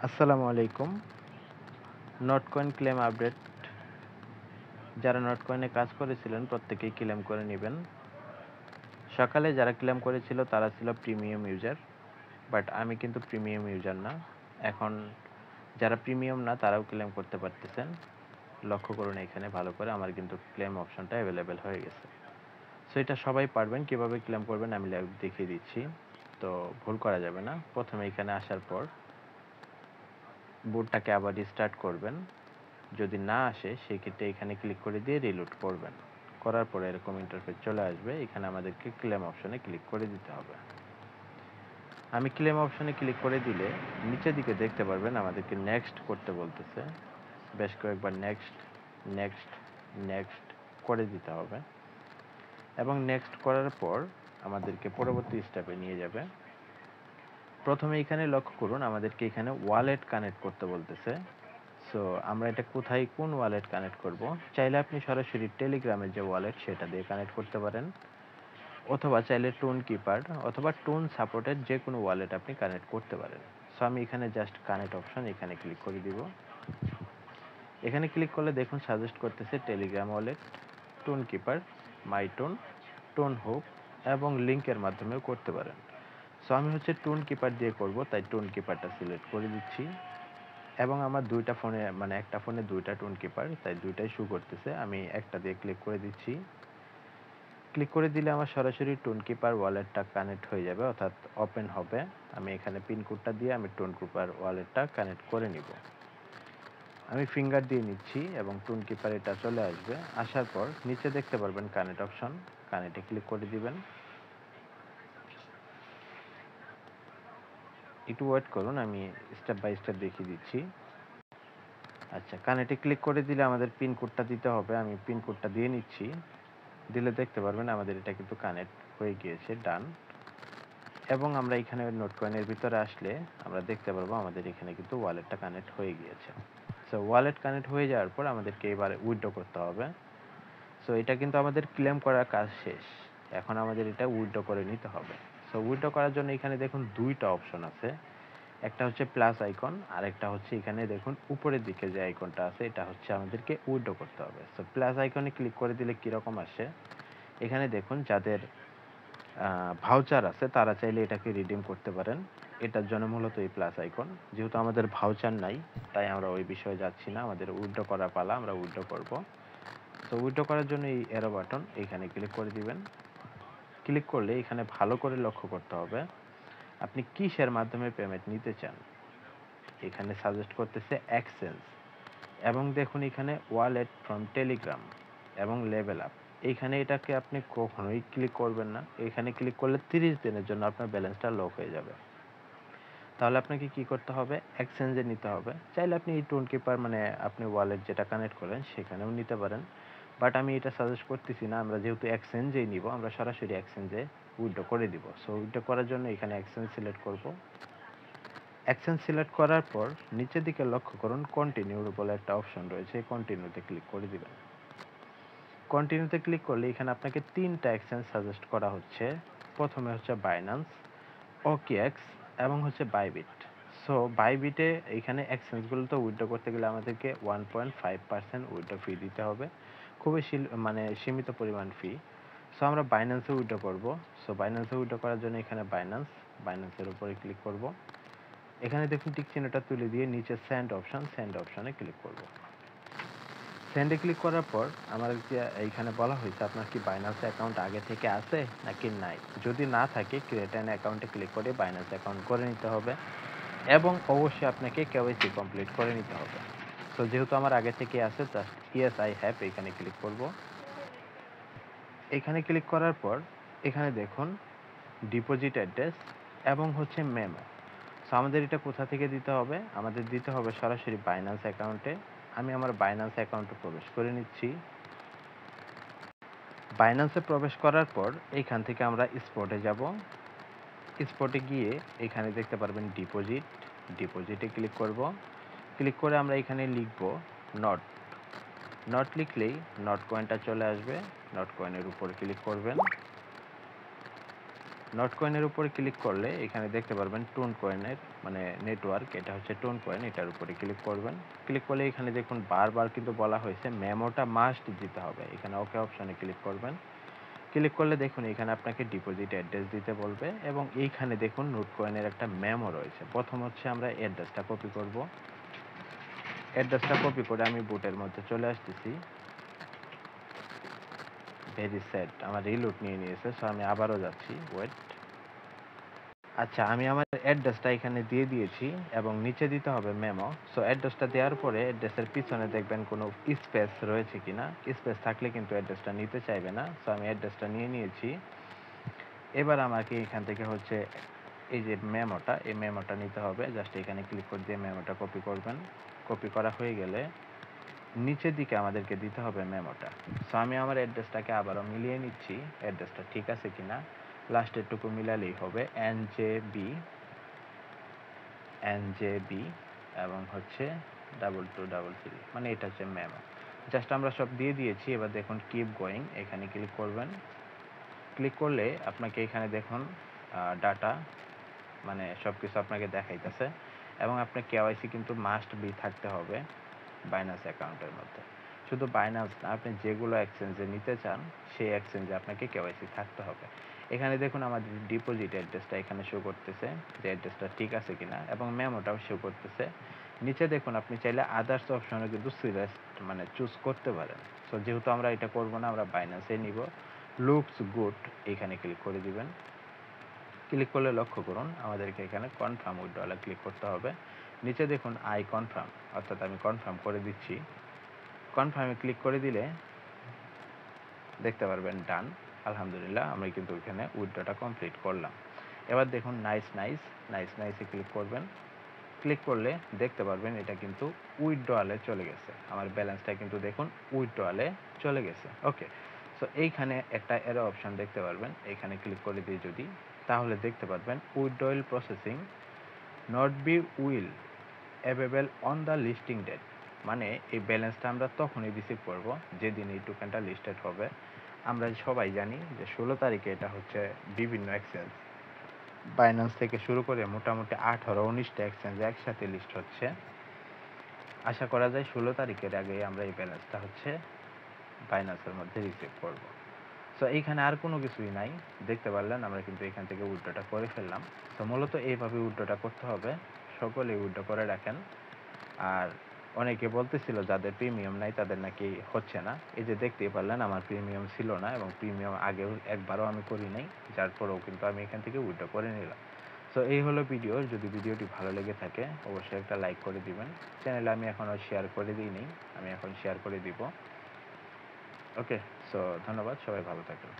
আসসালামু আলাইকুম। নটকয়েন claim update. যারা নটকয়েনে কাজ করেছিলেন প্রত্যেকেই ক্লেম করে নেবেন। সকালে যারা ক্লেম করেছিল তারা ছিল প্রিমিয়াম ইউজার, বাট আমি কিন্তু প্রিমিয়াম ইউজার না। এখন যারা প্রিমিয়াম না তারাও ক্লেম করতে পারতেছেন। লক্ষ্য করুন এখানে ভালো করে আমার কিন্তু ক্লেম অপশনটা অ্যাভেলেবেল হয়ে গেছে। সো এটা সবাই পারবেন। কিভাবে ক্লেম করবেন আমি লাইভ দেখিয়ে দিচ্ছি। তো ভুল করা যাবে না। প্রথমে এখানে আসার পর বুটটাকে আবার রিস্টার্ট করবেন। যদি না আসে সেক্ষেত্রে এখানে ক্লিক করে দিয়ে রিলোড করবেন। করার পরে এরকম ইন্টারফেস চলে আসবে। এখানে আমাদেরকে ক্লেম অপশনে ক্লিক করে দিতে হবে। আমি ক্লেম অপশনে ক্লিক করে দিলে নিচের দিকে দেখতে পারবেন আমাদেরকে নেক্সট করতে বলতেছে। বেশ কয়েকবার নেক্সট নেক্সট নেক্সট করে দিতে হবে এবং নেক্সট করার পর আমাদেরকে পরবর্তী স্টেপে নিয়ে যাবে। প্রথমে এখানে লক্ষ্য করুন আমাদেরকে এখানে ওয়ালেট কানেক্ট করতে বলতেছে। সো আমরা এটা কোথায় কোন ওয়ালেট কানেক্ট করব? চাইলে আপনি সরাসরি টেলিগ্রামের যে ওয়ালেট সেটা দিয়ে কানেক্ট করতে পারেন, অথবা চাইলে টোন কিপার অথবা টোন সাপোর্টেড যে কোনো ওয়ালেট আপনি কানেক্ট করতে পারেন। সো আমি এখানে জাস্ট কানেক্ট অপশন এখানে ক্লিক করে দিব। এখানে ক্লিক করলে দেখুন সাজেস্ট করতেছে টেলিগ্রাম ওয়ালেট, টোন কিপার, মাই টোন, টোন হোপ এবং লিংকের মাধ্যমেও করতে পারেন। সো আমি হচ্ছে টোন কিপার দিয়ে করব, তাই টোন কিপারটা সিলেক্ট করে দিচ্ছি। এবং আমার দুইটা ফোনে মানে একটা ফোনে দুইটা টোন কিপার, তাই দুইটাই শো করতেছে। আমি একটা দিয়ে ক্লিক করে দিচ্ছি। ক্লিক করে দিলে আমার সরাসরি টোন কিপার ওয়ালেটটা কানেক্ট হয়ে যাবে, অর্থাৎ ওপেন হবে। আমি এখানে পিন কোডটা দিয়ে আমি টোন কিপার ওয়ালেটটা কানেক্ট করে নিব। আমি ফিঙ্গার দিয়ে নিচ্ছি এবং টোন কিপার এটা চলে আসবে। আসার পর নিচে দেখতে পারবেন কানেক্ট অপশন, কানেক্টে ক্লিক করে দিবেন। একটু ওয়েট করুন, আমি স্টেপ বাই স্টেপ দেখিয়ে দিচ্ছি। আচ্ছা, কানেক্টে ক্লিক করে দিলে আমাদের পিন কোডটা দিতে হবে। আমি পিন কোডটা দিয়ে নিচ্ছি। দিলে দেখতে পারবেন আমাদের এটা কিন্তু কানেক্ট হয়ে গিয়েছে, ডান। এবং আমরা এখানে নোটকয়েনের ভিতরে আসলে আমরা দেখতে পারবো আমাদের এখানে কিন্তু ওয়ালেটটা কানেক্ট হয়ে গিয়েছে। সো ওয়ালেট কানেক্ট হয়ে যাওয়ার পর আমাদেরকে এবারে উইথড্র করতে হবে। সো এটা কিন্তু আমাদের ক্লেম করার কাজ শেষ। এখন আমাদের এটা উইথড্র করে নিতে হবে। সো উইথড্র করার জন্য এখানে দেখুন দুইটা অপশন আছে। একটা হচ্ছে প্লাস আইকন, আর একটা হচ্ছে এখানে দেখুন উপরের দিকে যে আইকনটা আছে, এটা হচ্ছে আমাদেরকে উইথড্র করতে হবে। সো প্লাস আইকনে ক্লিক করে দিলে কীরকম আসে, এখানে দেখুন যাদের ভাউচার আছে তারা চাইলে এটাকে রিডিম করতে পারেন। এটার জন্য মূলত এই প্লাস আইকন। যেহেতু আমাদের ভাউচার নাই তাই আমরা ওই বিষয়ে যাচ্ছি না। আমাদের উইথড্র করার পালা, আমরা উইথড্র করব। তো উইথড্র করার জন্য এই অ্যারো বাটন এখানে ক্লিক করে দিবেন। ক্লিক করলে এখানে ভালো করে লক্ষ্য করতে হবে আপনি কিসের মাধ্যমে পেমেন্ট নিতে চান। এখানে সাজেস্ট করতেছে এক্সচেঞ্জ, এবং দেখুন এখানে ওয়ালেট ফ্রম টেলিগ্রাম এবং লেভেল আপ। এইখানে এটাকে আপনি কখনোই ক্লিক করবেন না। এখানে ক্লিক করলে 30 দিনের জন্য আপনার ব্যালেন্সটা লক হয়ে যাবে। তাহলে আপনাকে কি করতে হবে, এক্সচেঞ্জে নিতে হবে। চাইলে আপনি এই টোন কিপার মানে আপনি ওয়ালেট যেটা কানেক্ট করেন সেখানেও নিতে পারেন, বাট আমি এটা সাজেস্ট করতেছি না। আমরা যেহেতু এক্সচেঞ্জেই নিব, আমরা সরাসরি এক্সচেঞ্জে উইথড্র করে দিব। সো উইথড্র করার জন্য এখানে এক্সচেঞ্জ সিলেক্ট করব। এক্সচেঞ্জ সিলেক্ট করার পর নিচের দিকে লক্ষ্য করুন কন্টিনিউর বলে একটা অপশন রয়েছে, কন্টিনিউতে ক্লিক করে দিবেন। কন্টিনিউতে ক্লিক করলে এখানে আপনাকে 3টা এক্সচেঞ্জ সাজেস্ট করা হচ্ছে। প্রথমে হচ্ছে বাইন্যান্স, ওকেএক্স এবং হচ্ছে বাইবিট। সো বাইবিটে এখানে এক্সচেঞ্জগুলোতে উইথড্র করতে গেলে আমাদেরকে 1.5% উইথড্র ফি দিতে হবে। খুবই মানে সীমিত পরিমাণ ফি। সো আমরা বাইন্যান্সে উইথড্র করব। সো বাইন্যান্সে উইথড্র করার জন্য এখানে বাইন্যান্সের উপরে ক্লিক করব। এখানে দেখুন টিক চিহ্নটা তুলে দিয়ে নিচে সেন্ড অপশনে ক্লিক করব। সেন্ডে ক্লিক করার পর আমাদেরকে এইখানে বলা হয়েছে আপনার কি বাইন্যান্স অ্যাকাউন্ট আগে থেকে আছে নাকি নাই। যদি না থাকে ক্রিয়েট অ্যান অ্যাকাউন্টে ক্লিক করে বাইন্যান্স অ্যাকাউন্ট করে নিতে হবে, এবং অবশ্যই আপনাকে কেওয়াইসি কমপ্লিট করে নিতে হবে। সো যেহেতু আমার আগে থেকে আছে, জাস্ট ইয়েস আই হ্যাভ এখানে ক্লিক করব। এখানে ক্লিক করার পর এখানে দেখুন ডিপোজিট অ্যাড্রেস এবং হচ্ছে মেমো। সো আমাদের এটা কোথা থেকে দিতে হবে, আমাদের দিতে হবে সরাসরি বাইন্যান্স অ্যাকাউন্টে। আমি আমার বাইন্যান্স অ্যাকাউন্টে প্রবেশ করে নিচ্ছি। বাইন্যান্সে প্রবেশ করার পর এইখান থেকে আমরা স্পটে যাব। স্পটে গিয়ে এখানে দেখতে পারবেন ডিপোজিটে ক্লিক করব। ক্লিক করে আমরা এখানে লিখব নট। নট লিখলেই নট কয়েনটা চলে আসবে। নট কয়েনের উপর ক্লিক করবেন। নট কয়েনের উপরে ক্লিক করলে এখানে দেখতে পারবেন টোন কয়েনের মানে নেটওয়ার্ক, এটা হচ্ছে টোন কয়েন, এটার উপরে ক্লিক করবেন। ক্লিক করলে এখানে দেখুন বারবার কিন্তু বলা হয়েছে মেমোটা মাস্ট দিতে হবে। এখানে ওকে অপশনে ক্লিক করবেন। ক্লিক করলে দেখুন এখানে আপনাকে ডিপোজিট অ্যাড্রেস দিতে বলবে এবং এইখানে দেখুন নোট কয়েনের একটা মেমো রয়েছে। প্রথম হচ্ছে আমরা অ্যাড্রেসটা কপি করব। অ্যাড্রেসটা কপি করে আমি বুটের মধ্যে চলে আসতেছি। ভেরি স্যাড, আমার রিলোড নিয়ে নিয়েছে, সো আমি আবারও যাচ্ছি, ওয়েট। আচ্ছা, আমি আমার অ্যাড্রেসটা এখানে দিয়ে দিয়েছি এবং নিচে দিতে হবে মেমো। সো অ্যাড্রেসটা দেওয়ার পরে অ্যাড্রেসের পিছনে দেখবেন কোনো স্পেস রয়েছে কিনা। স্পেস থাকলে কিন্তু অ্যাড্রেসটা নিতে চাইবে না। সো আমি অ্যাড্রেসটা নিয়ে নিয়েছি। এবার আমাকে এখান থেকে হচ্ছে এই যে মেমোটা, এই মেমোটা নিতে হবে। জাস্ট এখানে ক্লিক করে দিয়ে মেমোটা কপি করবেন। কপি করা হয়ে গেলে নিচের দিকে আমাদেরকে দিতে হবে মেমোটা। সো আমি আমার অ্যাড্রেসটাকে আবারও মিলিয়ে নিচ্ছি, অ্যাড্রেসটা ঠিক আছে কিনা। লাস্টের টুকু মিলালেই হবে NJB এবং হচ্ছে 2233, মানে এটা হচ্ছে মেমো। জাস্ট আমরা সব দিয়ে দিয়েছি। এবার দেখুন কিপ গোয়িং, এখানে ক্লিক করবেন। ক্লিক করলে আপনাকে এখানে দেখুন ডাটা মানে সব কিছু আপনাকে দেখাইতেছে এবং আপনার কেওয়াইসি কিন্তু মাস্ট বি থাকতে হবে বাইন্যান্স অ্যাকাউন্টের মধ্যে। শুধু বাইন্যান্স না, আপনি যেগুলো এক্সচেঞ্জে নিতে চান সেই এক্সচেঞ্জে আপনাকে কেওয়াইসি থাকতে হবে। এখানে দেখুন আমাদের ডিপোজিট অ্যাড্রেসটা এখানে শো করতেছে যে অ্যাড্রেসটা ঠিক আছে কিনা এবং মেমোটাও শো করতেছে। নিচে দেখুন আপনি চাইলে আদার্স অপশনে কিন্তু সিলেক্ট মানে চুজ করতে পারেন। সো যেহেতু আমরা এটা করব না, আমরা বাইন্যান্সে নিব। লুকস গুড, এখানে ক্লিক করে দিবেন। ক্লিক করলে লক্ষ্য করুন আমাদেরকে এখানে কনফার্ম উইথড্রলে ক্লিক করতে হবে। নিচে দেখুন আই কনফার্ম, অর্থাৎ আমি কনফার্ম করে দিচ্ছি। কনফার্মে ক্লিক করে দিলে দেখতে পারবেন ডান। আলহামদুলিল্লাহ, আমি কিন্তু এখানে উইথড্রটা কমপ্লিট করলাম। এবার দেখুন নাইসে ক্লিক করবেন। ক্লিক করলে দেখতে পারবেন এটা কিন্তু উইথড্রলে চলে গেছে। আমার ব্যালেন্সটা কিন্তু দেখুন উইথড্রলে চলে গেছে। ওকে, সো এইখানে একটা এরো অপশন দেখতে পারবেন, এখানে ক্লিক করে দিয়ে যদি, তাহলে দেখতে পারবেন withdrawal processing not be will available on the listing date. মানে এই ব্যালেন্সটা আমরা তখনই রিসিভ করব যেদিন এই টোকেনটা লিস্টেড হবে। আমরা সবাই জানি যে 16 তারিখে এটা হচ্ছে বিভিন্ন এক্সচেঞ্জ বাইন্যান্স থেকে শুরু করে মোটামুটি 18-19টা এক্সচেঞ্জ একসাথে লিস্ট হচ্ছে। আশা করা যায় 16 তারিখের আগে আমরা এই ব্যালেন্সটা হচ্ছে বাইন্যান্সের মধ্যে রিসিভ করব। সো এইখানে আর কোনো কিছুই নাই, দেখতে পারলেন আমরা কিন্তু এখান থেকে উইথড্রটা করে ফেললাম। সো মূলত এইভাবে উইথড্রটা করতে হবে, সকলেই উইথড্র করে রাখেন। আর অনেকে বলতেছিল যাদের প্রিমিয়াম নাই তাদের নাকি হচ্ছে না। এই যে দেখতেই পারলেন আমার প্রিমিয়াম ছিল না এবং প্রিমিয়াম আগেও একবারও আমি করি নাই, যার পরেও কিন্তু আমি এখান থেকে উইথড্র করে নিলাম। সো এই হলো ভিডিও। যদি ভিডিওটি ভালো লেগে থাকে অবশ্যই একটা লাইক করে দিবেন। চ্যানেলে আমি এখনও শেয়ার করে দিই নি, আমি এখন শেয়ার করে দিব। ওকে, সো ধন্যবাদ, সবাই ভালো থাকবেন।